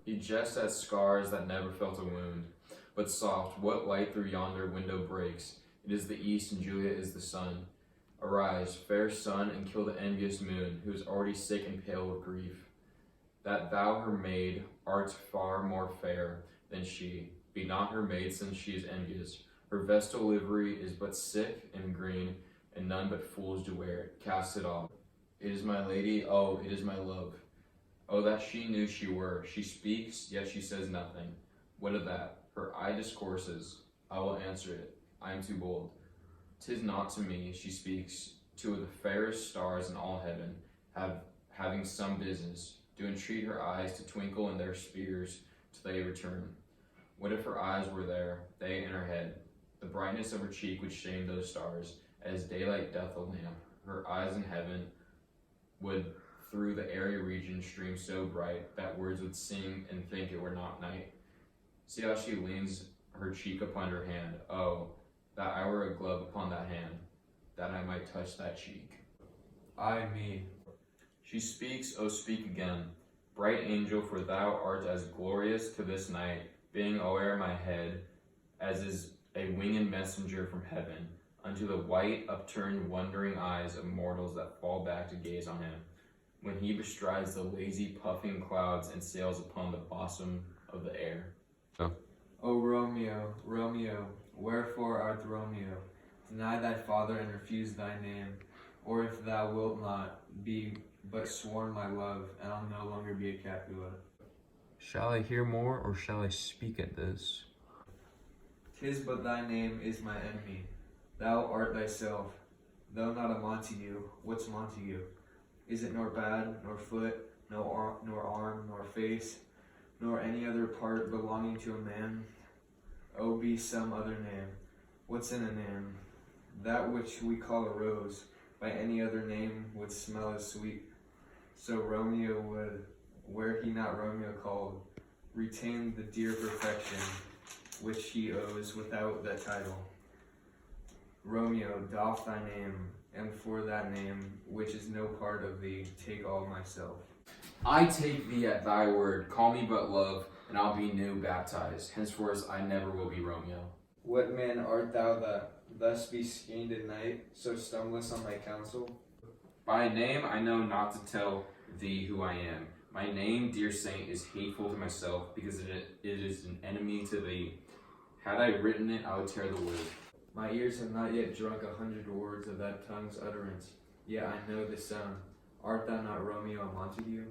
He jests at scars that never felt a wound. But soft, what light through yonder window breaks? It is the east, and Juliet is the sun. Arise, fair sun, and kill the envious moon, who is already sick and pale with grief. That thou, her maid, art far more fair than she. Be not her maid, since she is envious. Her vestal livery is but sick and green, and none but fools do wear it. Cast it off. It is my lady, oh, it is my love. Oh, that she knew she were. She speaks, yet she says nothing. What of that? Her eye discourses. I will answer it. I am too bold. 'Tis not to me she speaks. Two of the fairest stars in all heaven, having some business, do entreat her eyes to twinkle in their spheres till they return. What if her eyes were there, they in her head? The brightness of her cheek would shame those stars, as daylight doth a lamp. Her eyes in heaven would through the airy region stream so bright that words would sing and think it were not night. See how she leans her cheek upon her hand. Oh, that I were a glove upon that hand, that I might touch that cheek. Ay me. She speaks, oh speak again. Bright angel, for thou art as glorious to this night, being o'er my head, as is a winged messenger from heaven, unto the white, upturned, wondering eyes of mortals that fall back to gaze on him, when he bestrides the lazy, puffing clouds and sails upon the bosom of the air. O Romeo, Romeo, wherefore art Romeo? Deny thy father and refuse thy name, or if thou wilt not, be but sworn my love, and I'll no longer be a Capulet. Shall I hear more, or shall I speak at this? 'Tis but thy name is my enemy. Thou art thyself. Though not a Montague, what's Montague? Is it nor bad, nor foot, nor arm, nor face, nor any other part belonging to a man? Oh, be some other name. What's in a name? That which we call a rose, by any other name would smell as sweet. So Romeo would, were he not Romeo called, retain the dear perfection which he owes without that title. Romeo, doff thy name, and for that name, which is no part of thee, take all myself. I take thee at thy word. Call me but love, and I'll be new baptized. Henceforth I never will be Romeo. What man art thou that thus be skeined at night, so stumblest on my counsel? By name I know not to tell thee who I am. My name, dear saint, is hateful to myself, because it is an enemy to thee. Had I written it, I would tear the word. My ears have not yet drunk 100 words of that tongue's utterance, yet I know the sound. Art thou not Romeo Montague?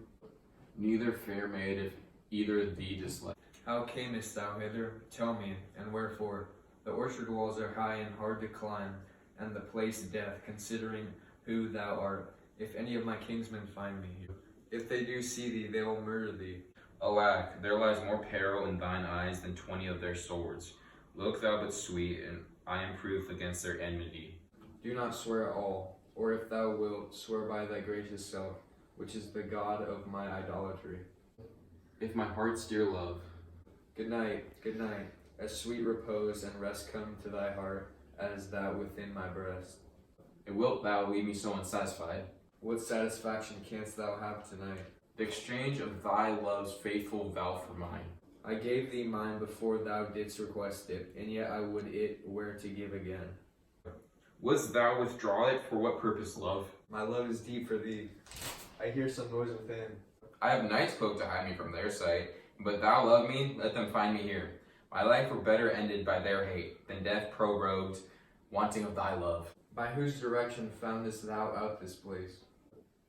Neither fair maid, if either thee dislike. How camest thou hither? Tell me, and wherefore? The orchard walls are high and hard to climb, and the place death, considering who thou art. If any of my kinsmen find me, if they do see thee, they will murder thee. Alack, there lies more peril in thine eyes than 20 of their swords. Look thou but sweet, and I am proof against their enmity. Do not swear at all, or if thou wilt, swear by thy gracious self, which is the God of my idolatry. If my heart's dear love. Good night, a sweet repose and rest come to thy heart, as that within my breast. And wilt thou leave me so unsatisfied? What satisfaction canst thou have tonight? The exchange of thy love's faithful vow for mine. I gave thee mine before thou didst request it, and yet I would it were to give again. Wouldst thou withdraw it? For what purpose, love? My love is deep for thee. I hear some noise within. I have nice folk to hide me from their sight, but thou love me, let them find me here. My life were better ended by their hate, than death prorogued, wanting of thy love. By whose direction foundest thou out this place?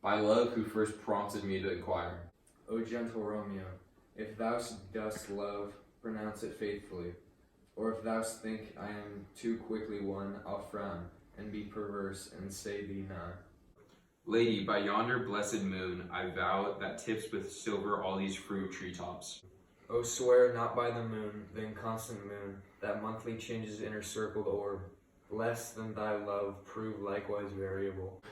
By love who first prompted me to inquire. O gentle Romeo, if thou dost love, pronounce it faithfully. Or if thou think I am too quickly won, I'll frown, and be perverse, and say thee not. Lady, by yonder blessed moon, I vow that tips with silver all these fruit treetops. O swear not by the moon, the inconstant moon, that monthly changes inner circled orb, less than thy love prove likewise variable.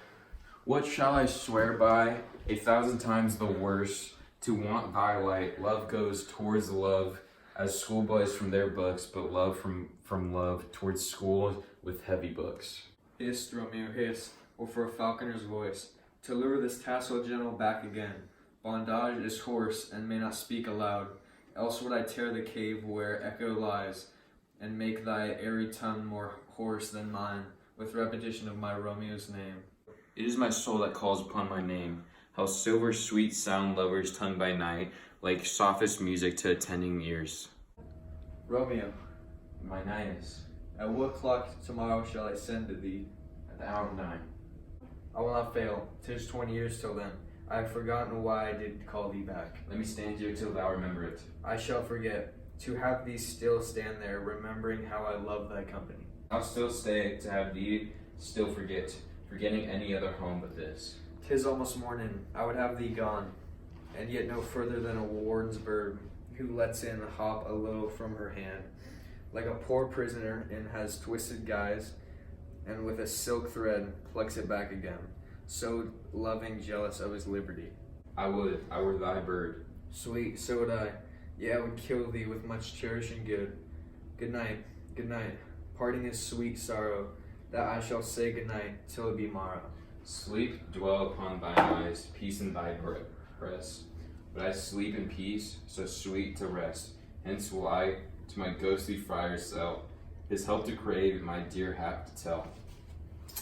What shall I swear by? 1,000 times the worse. To want thy light, love goes towards love, as schoolboys from their books, but love from love towards school with heavy books. Hist, Romeo, hist, or for a falconer's voice, to lure this tassel gentle back again. Bondage is hoarse and may not speak aloud, else would I tear the cave where echo lies, and make thy airy tongue more hoarse than mine, with repetition of my Romeo's name. It is my soul that calls upon my name. How silver sweet sound lovers' tongue by night, like softest music to attending ears. Romeo, My Nidus, at what clock tomorrow shall I send to thee? at the hour of 9. I will not fail. 'Tis 20 years till then. I have forgotten why I did call thee back. Let me stand here till thou remember it. I shall forget, to have thee still stand there, remembering how I love thy company. I'll still stay to have thee still forget, forgetting any other home but this. 'Tis almost morning, I would have thee gone, and yet no further than a ward's bird, who lets in hop a little from her hand, like a poor prisoner, and has twisted guise, and with a silk thread plucks it back again, so loving, jealous of his liberty. I were thy bird. Sweet, so would I. Yea, I would kill thee with much cherishing good. Good night, good night. Parting is sweet sorrow, that I shall say good night till it be morrow. Sleep dwell upon thine eyes, peace in thy breast. But I sleep in peace, so sweet to rest. Hence will I to my ghostly friar sell, his help to crave, my dear hap to tell.